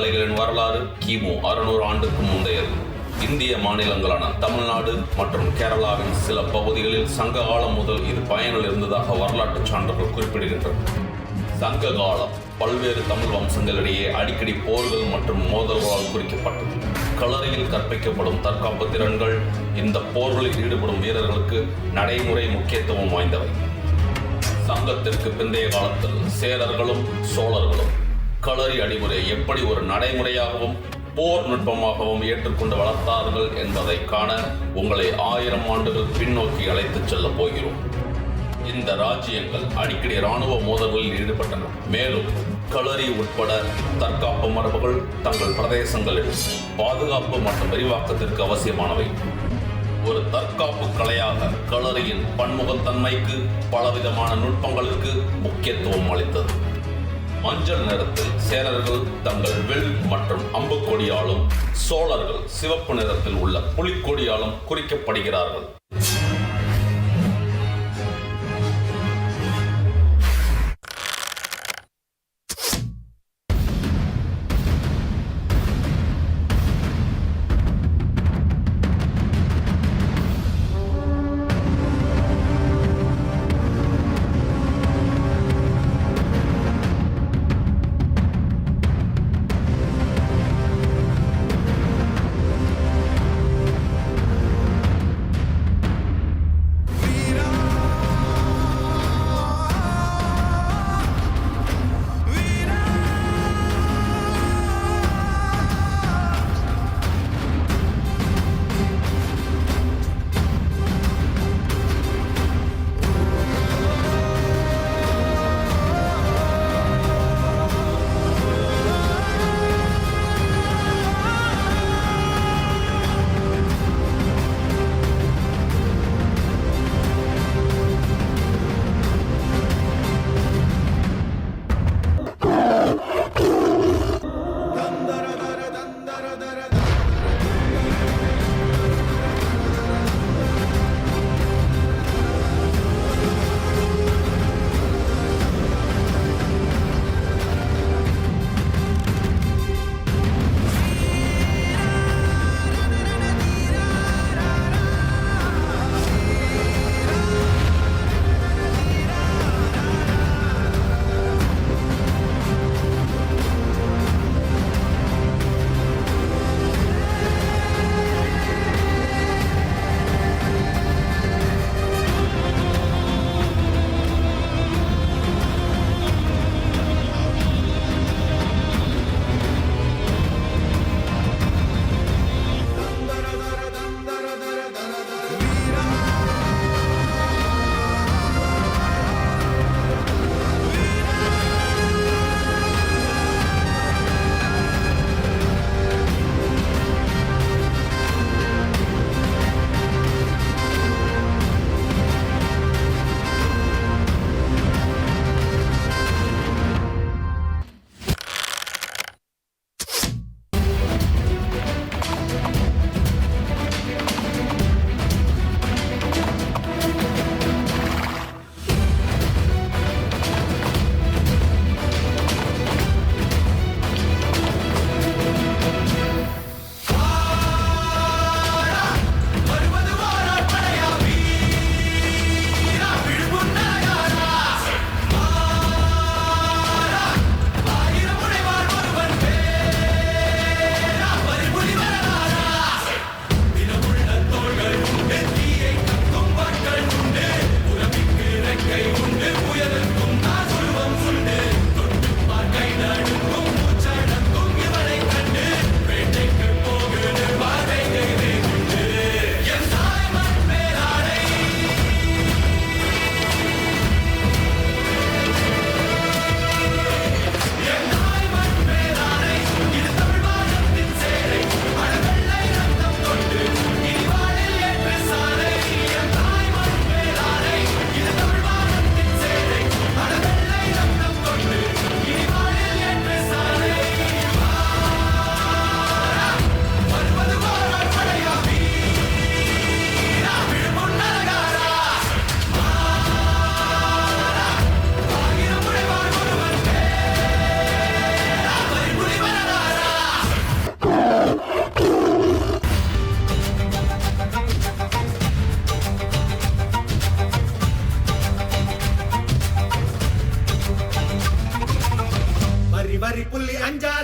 கலைகளின் வரலாறு கிமு 600 ஆண்டுக்கு முந்தையது. இந்திய மாநிலங்களான தமிழ்நாடு மற்றும் கேரளாவின் சில பகுதிகளில் சங்க காலம் முதல் இது பயனில் இருந்ததாக வரலாற்று சான்றுகள் குறிப்பிடுகின்றன. சங்க காலம் பல்வேறு தமிழ் வம்சங்களிடையே அடிக்கடி போர்கள் மற்றும் மோதல்களால் குறிக்கப்பட்டது. களரியில் கற்பிக்கப்படும் தற்காப்பு திறன்கள் இந்த போர்களில் ஈடுபடும் வீரர்களுக்கு நடைமுறை முக்கியத்துவம் வாய்ந்தவை. சங்கத்திற்கு பிந்தைய காலத்தில் சேரர்களும் சோழர்களும் களரி அடிமுறை எப்படி ஒரு நடைமுறையாகவும் போர் நுட்பமாகவும் ஏற்றுக்கொண்டு வளர்த்தார்கள் என்பதை காண உங்களை 1000 ஆண்டுகள் பின்னோக்கி அழைத்துச் செல்லப் போகிறோம். இந்த ராஜ்யங்கள் அடிக்கடி இராணுவ மோதல்களில் ஈடுபட்டன. மேலும் களரி உட்பட தற்காப்பு மரபுகள் தங்கள் பிரதேசங்களில் பாதுகாப்பு மற்றும் விரிவாக்கத்திற்கு அவசியமானவை. ஒரு தற்காப்பு கலையாக களரியின் பன்முகத்தன்மைக்கு பலவிதமான நுட்பங்களுக்கு முக்கியத்துவம் அளித்தது. மஞ்சள் நிறத்தில் சேரர்கள் தங்கள் வில் மற்றும் அம்புக்கொடியாலும் சோழர்கள் சிவப்பு நிறத்தில் உள்ள புலிக்கொடியாலும் குறிக்கப்படுகிறார்கள்.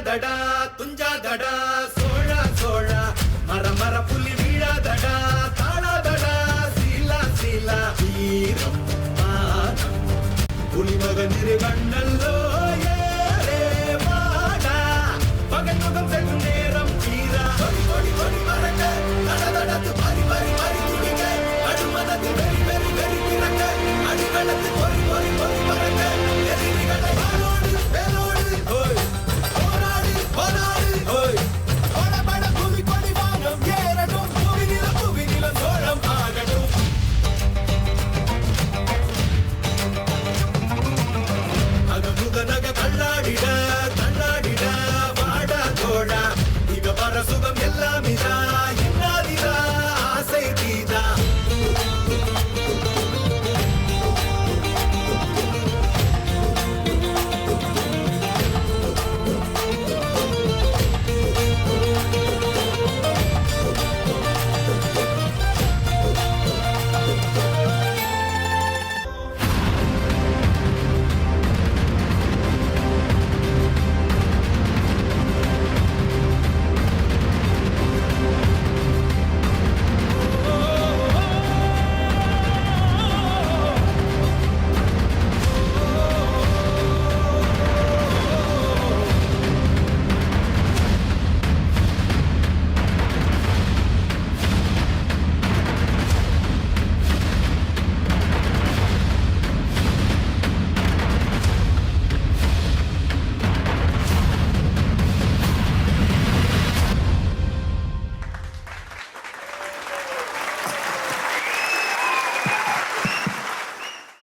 தெரியாதடா